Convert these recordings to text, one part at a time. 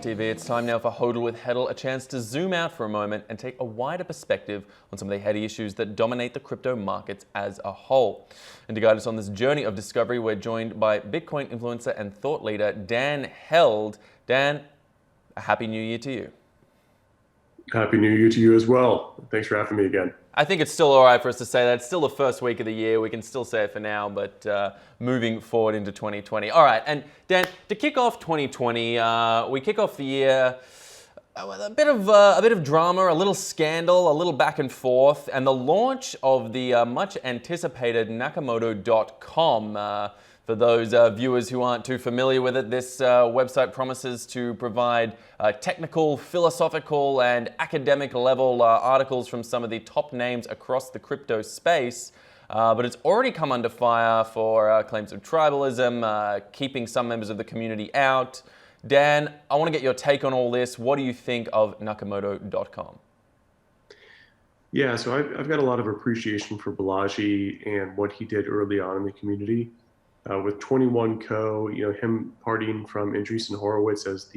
BlockTV. It's time now for HODL with HEDL, a chance to zoom out for a moment and take a wider perspective on some of the heady issues that dominate the crypto markets as a whole. And to guide us on this journey of discovery, we're joined by Bitcoin influencer and thought leader Dan Held. Dan, a happy new year to you. Happy New Year to you as well. Thanks for having me again. I think it's still all right for us to say that. It's still the first week of the year. We can still say it for now, but moving forward into 2020. All right, and Dan, to kick off 2020, we kick off the year with a bit of drama, a little scandal, a little back and forth, and the launch of the much anticipated Nakamoto.com. For those viewers who aren't too familiar with it, this website promises to provide technical, philosophical, and academic level articles from some of the top names across the crypto space. But it's already come under fire for claims of tribalism, keeping some members of the community out. Dan, I want to get your take on all this. What do you think of Nakamoto.com? Yeah, so I've got a lot of appreciation for Balaji and what he did early on in the community. With 21 Co, him parting from Andreessen Horowitz as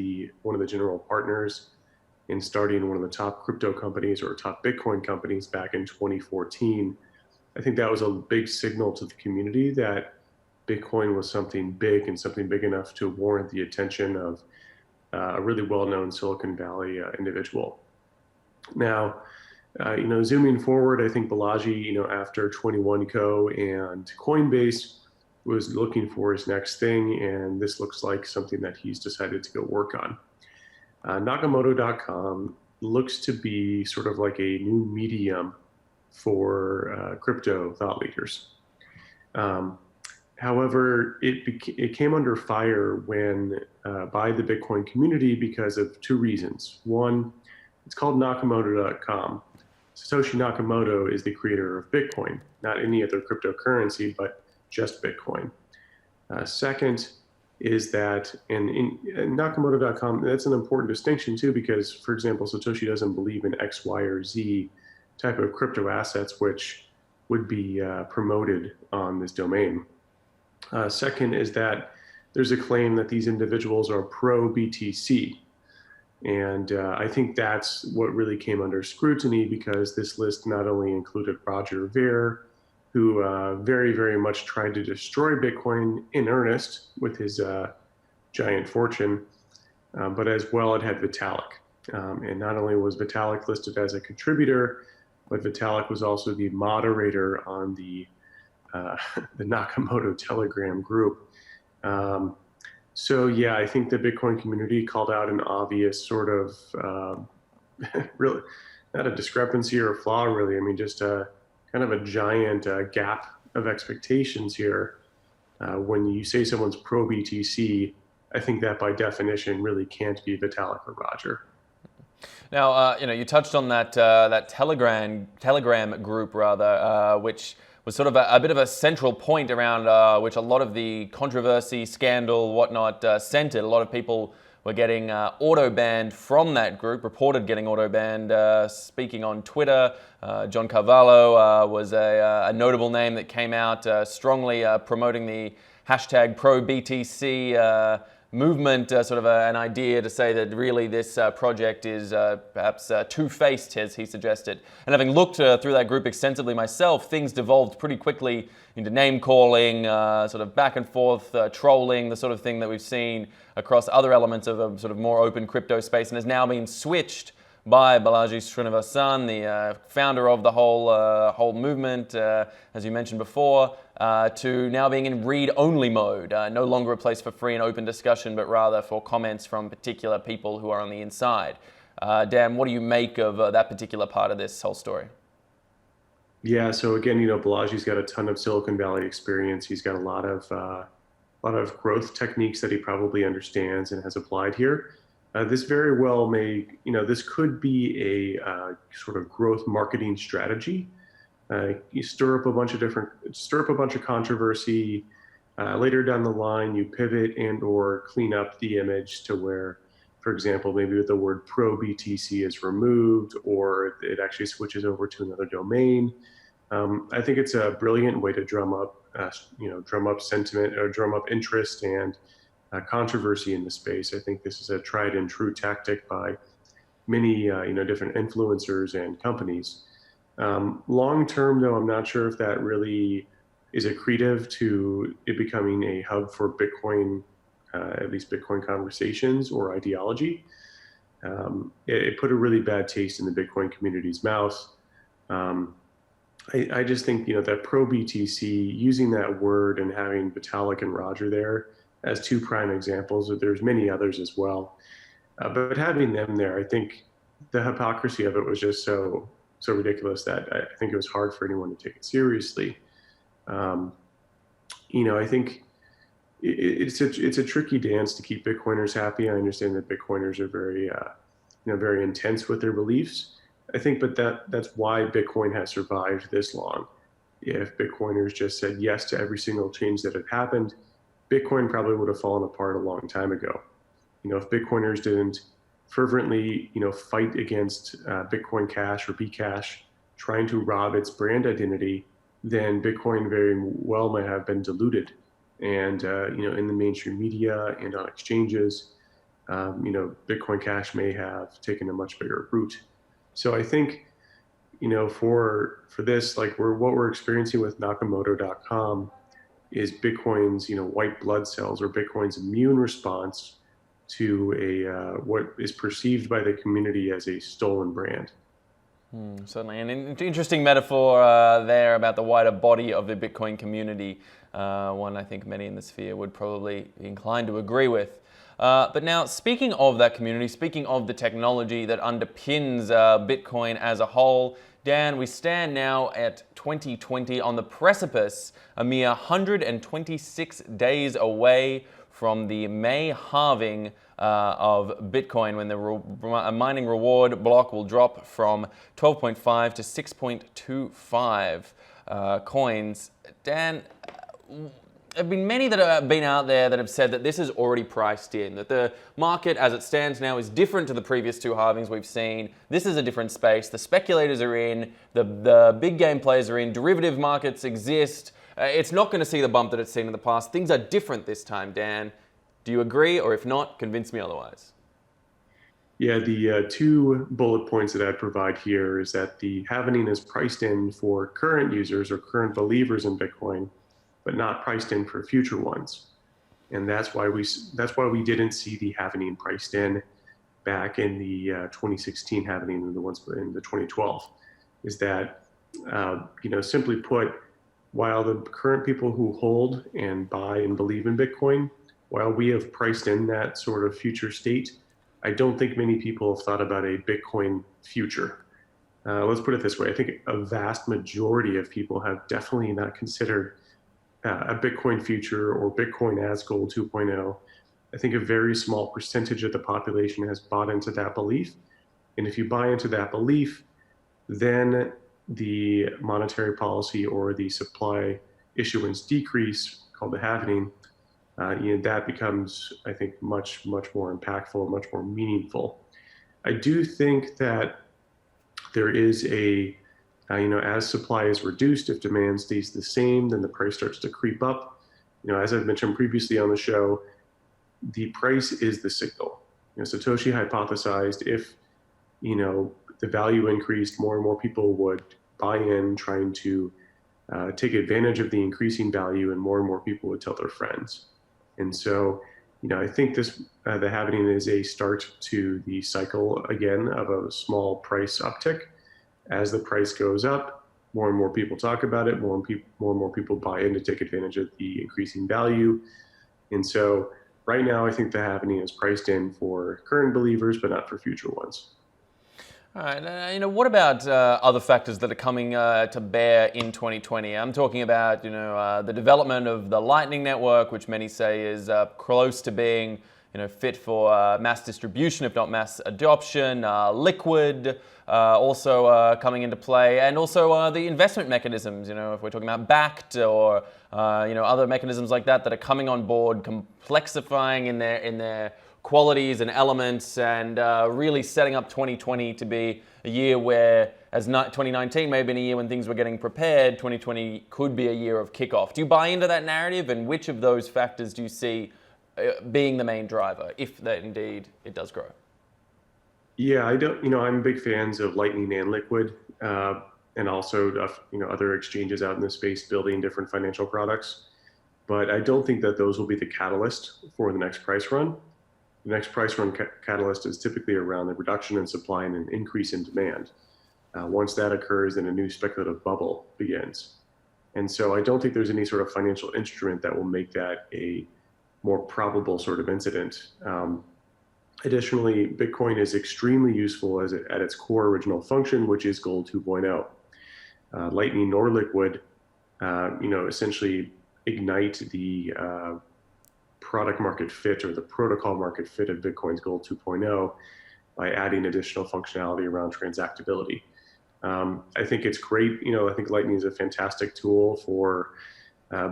one of the general partners and starting one of the top crypto companies or top Bitcoin companies back in 2014, I think that was a big signal to the community that Bitcoin was something big and something big enough to warrant the attention of a really well-known Silicon Valley individual. Now, zooming forward, I think Balaji, after 21 Co and Coinbase, was looking for his next thing, and this looks like something that he's decided to go work on. Nakamoto.com looks to be sort of like a new medium for crypto thought leaders. However, it came under fire by the Bitcoin community because of two reasons. One, it's called Nakamoto.com. Satoshi Nakamoto is the creator of Bitcoin, not any other cryptocurrency, but just Bitcoin. Second is that in Nakamoto.com, that's an important distinction too, because, for example, Satoshi doesn't believe in X, Y, or Z type of crypto assets, which would be promoted on this domain. Second is that there's a claim that these individuals are pro-BTC. And I think that's what really came under scrutiny, because this list not only included Roger Ver, who very, very much tried to destroy Bitcoin in earnest with his giant fortune, but as well it had Vitalik. And not only was Vitalik listed as a contributor, but Vitalik was also the moderator on the Nakamoto Telegram group. So yeah, I think the Bitcoin community called out an obvious sort of, really, not a discrepancy or a flaw really, I mean just kind of a giant gap of expectations here. When you say someone's pro-BTC, I think that by definition really can't be Vitalik or Roger. Now, you touched on that Telegram group, rather, which was sort of a bit of a central point around which a lot of the controversy, scandal, whatnot centered. A lot of people were getting auto-banned from that group, reported getting auto-banned. Speaking on Twitter, John Carvalho was a notable name that came out strongly promoting the hashtag pro-BTC movement, sort of an idea to say that really this project is perhaps two-faced, as he suggested. And having looked through that group extensively myself, things devolved pretty quickly into name-calling, sort of back and forth, trolling, the sort of thing that we've seen across other elements of a sort of more open crypto space, and has now been switched by Balaji Srinivasan, the founder of the whole movement, as you mentioned before, to now being in read-only mode, no longer a place for free and open discussion, but rather for comments from particular people who are on the inside. Dan, what do you make of that particular part of this whole story? Yeah, so again, Balaji's got a ton of Silicon Valley experience. He's got a lot of growth techniques that he probably understands and has applied here. This very well may, this could be a sort of growth marketing strategy. You stir up a bunch of controversy. Later down the line, you pivot and or clean up the image to where, for example, maybe the word pro-BTC is removed, or it actually switches over to another domain. I think it's a brilliant way to drum up sentiment or drum up interest and controversy in the space. I think this is a tried and true tactic by many different influencers and companies. Long term, though, I'm not sure if that really is accretive to it becoming a hub for Bitcoin, at least Bitcoin conversations or ideology. It put a really bad taste in the Bitcoin community's mouth. I just think that pro BTC, using that word and having Vitalik and Roger there as two prime examples. There's many others as well, but having them there, I think the hypocrisy of it was just so ridiculous that I think it was hard for anyone to take it seriously. I think it's a tricky dance to keep Bitcoiners happy. I understand that Bitcoiners are very intense with their beliefs. I think, but that's why Bitcoin has survived this long. If Bitcoiners just said yes to every single change that had happened, Bitcoin probably would have fallen apart a long time ago. If Bitcoiners didn't fervently, fight against Bitcoin Cash or Bcash, trying to rob its brand identity, then Bitcoin very well might have been diluted. And in the mainstream media and on exchanges, Bitcoin Cash may have taken a much bigger root. So I think, for this, like what we're experiencing with Nakamoto.com is Bitcoin's, white blood cells, or Bitcoin's immune response to a what is perceived by the community as a stolen brand. Certainly, an interesting metaphor there about the wider body of the Bitcoin community. One I think many in the sphere would probably be inclined to agree with. But now, speaking of that community, speaking of the technology that underpins Bitcoin as a whole, Dan, we stand now at 2020 on the precipice, a mere 126 days away from the May halving of Bitcoin, when the mining reward block will drop from 12.5 to 6.25 coins. Dan, there have been many that have been out there that have said that this is already priced in, that the market as it stands now is different to the previous two halvings we've seen. This is a different space. The speculators are in, the big game players are in, derivative markets exist. It's not going to see the bump that it's seen in the past. Things are different this time, Dan. Do you agree? Or if not, convince me otherwise. Yeah, the two bullet points that I'd provide here is that the halvening is priced in for current users or current believers in Bitcoin, but not priced in for future ones. And that's why we didn't see the halvening priced in back in the 2016 halvening and the ones in the 2012. Is that simply put, while the current people who hold and buy and believe in Bitcoin, while we have priced in that sort of future state, I don't think many people have thought about a Bitcoin future. Let's put it this way. I think a vast majority of people have definitely not considered a Bitcoin future or Bitcoin as gold 2.0. I think a very small percentage of the population has bought into that belief. And if you buy into that belief, then the monetary policy or the supply issuance decrease, called the halvening, that becomes, I think, much more impactful, much more meaningful. I do think that there is as supply is reduced, if demand stays the same, then the price starts to creep up. As I've mentioned previously on the show, the price is the signal. Satoshi hypothesized if, the value increased, more and more people would buy in, trying to take advantage of the increasing value, and more people would tell their friends. And so, I think the halvening is a start to the cycle again of a small price uptick. As the price goes up, more and more people talk about it, more and more people buy in to take advantage of the increasing value. And so right now, I think the halvening is priced in for current believers, but not for future ones. All right. What about other factors that are coming to bear in 2020? I'm talking about, the development of the Lightning Network, which many say is close to being, fit for mass distribution, if not mass adoption. Liquid also coming into play, and also the investment mechanisms. If we're talking about backed or other mechanisms like that are coming on board, complexifying in their qualities and elements, and really setting up 2020 to be a year where, as 2019 may have been a year when things were getting prepared, 2020 could be a year of kickoff. Do you buy into that narrative, and which of those factors do you see being the main driver, if that indeed it does grow? Yeah, I don't, you know, I'm big fans of Lightning and Liquid, and also, other exchanges out in the space building different financial products. But I don't think that those will be the catalyst for the next price run. The next price run catalyst is typically around the reduction in supply and an increase in demand. Once that occurs, then a new speculative bubble begins. And so I don't think there's any sort of financial instrument that will make that a more probable sort of incident. Additionally, Bitcoin is extremely useful at its core original function, which is Gold 2.0. Lightning or Liquid, essentially ignite the product market fit or the protocol market fit of Bitcoin's Gold 2.0 by adding additional functionality around transactability. I think it's great. I think Lightning is a fantastic tool for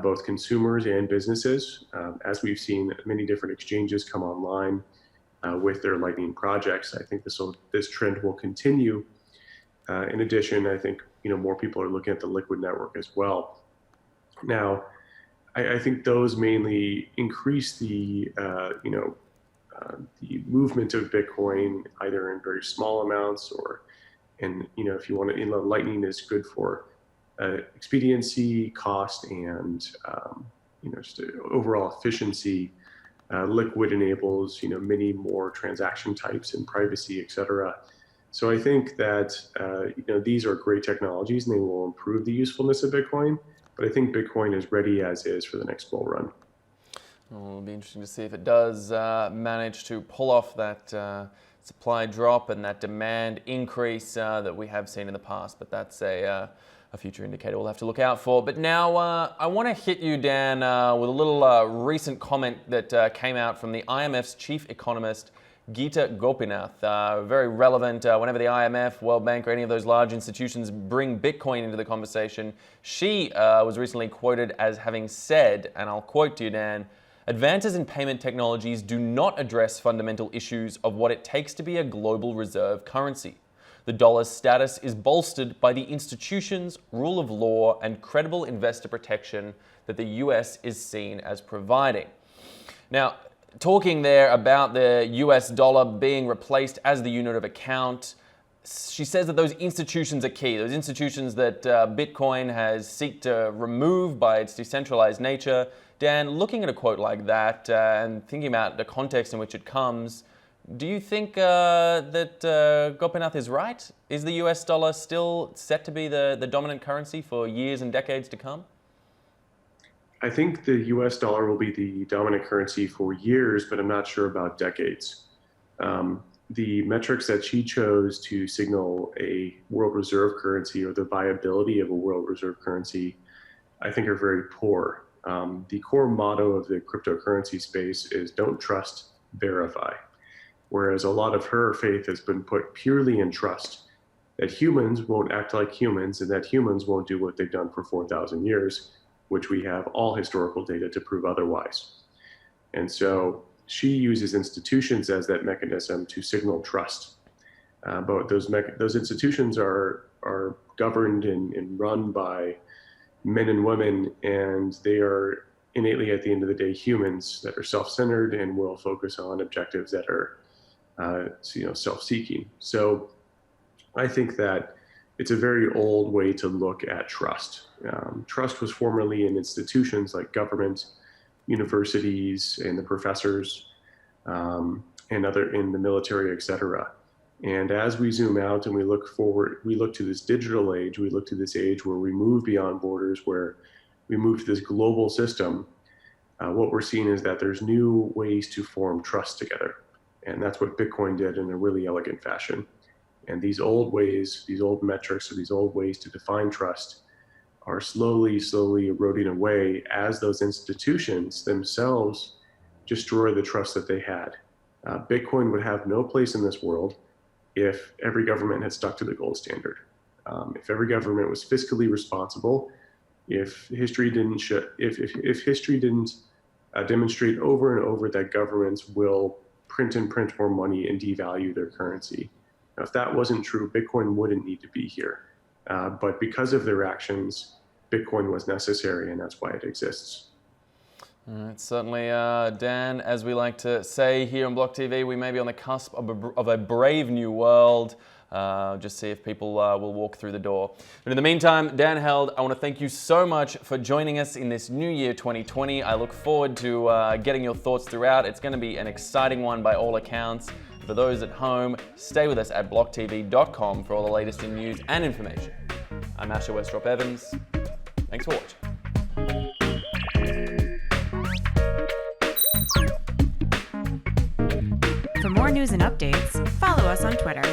both consumers and businesses. As we've seen many different exchanges come online with their Lightning projects, I think this trend will continue. In addition, I think more people are looking at the Liquid network as well. Now, I think those mainly increase the movement of Bitcoin either in very small amounts and if you want to, Lightning is good for expediency, cost, and just overall efficiency. Liquid enables many more transaction types and privacy, et cetera. So I think that these are great technologies and they will improve the usefulness of Bitcoin. But I think Bitcoin is ready as is for the next bull run. Well, it'll be interesting to see if it does manage to pull off that supply drop and that demand increase that we have seen in the past. But that's a future indicator we'll have to look out for. But now I want to hit you, Dan, with a little recent comment that came out from the IMF's chief economist, Geeta Gopinath. Very relevant whenever the IMF, World Bank, or any of those large institutions bring Bitcoin into the conversation. She was recently quoted as having said, and I'll quote to you, Dan, "Advances in payment technologies do not address fundamental issues of what it takes to be a global reserve currency. The dollar's status is bolstered by the institutions, rule of law, and credible investor protection that the US is seen as providing." Now, talking there about the US dollar being replaced as the unit of account, she says that those institutions are key. Those institutions that Bitcoin has sought to remove by its decentralized nature. Dan, looking at a quote like that and thinking about the context in which it comes, do you think that Gopinath is right? Is the US dollar still set to be the dominant currency for years and decades to come? I think the US dollar will be the dominant currency for years, but I'm not sure about decades. The metrics that she chose to signal a world reserve currency or the viability of a world reserve currency, I think are very poor. The core motto of the cryptocurrency space is don't trust, verify. Whereas a lot of her faith has been put purely in trust that humans won't act like humans and that humans won't do what they've done for 4,000 years, which we have all historical data to prove otherwise. And so she uses institutions as that mechanism to signal trust. But those institutions are governed and run by men and women, and they are innately, at the end of the day, humans that are self-centered and will focus on objectives that are self-seeking. So I think that it's a very old way to look at trust. Trust was formerly in institutions like government, universities, and the professors, and other in the military, et cetera. And as we zoom out and we look forward, we look to this digital age, we look to this age where we move beyond borders, where we move to this global system. What we're seeing is that there's new ways to form trust together. And that's what Bitcoin did in a really elegant fashion. And these old ways, these old metrics, or these old ways to define trust are slowly eroding away as those institutions themselves destroy the trust that they had. Bitcoin would have no place in this world if every government had stuck to the gold standard. If every government was fiscally responsible, if history didn't demonstrate over and over that governments will print more money and devalue their currency. Now, if that wasn't true, Bitcoin wouldn't need to be here. But because of their actions, Bitcoin was necessary, and that's why it exists. It's certainly, Dan, as we like to say here on BlockTV, we may be on the cusp of a brave new world. Just see if people will walk through the door. But in the meantime, Dan Held, I want to thank you so much for joining us in this new year 2020. I look forward to getting your thoughts throughout. It's going to be an exciting one by all accounts. For those at home, stay with us at blocktv.com for all the latest in news and information. I'm Asher Westrop Evans. Thanks for watching. For more news and updates, follow us on Twitter.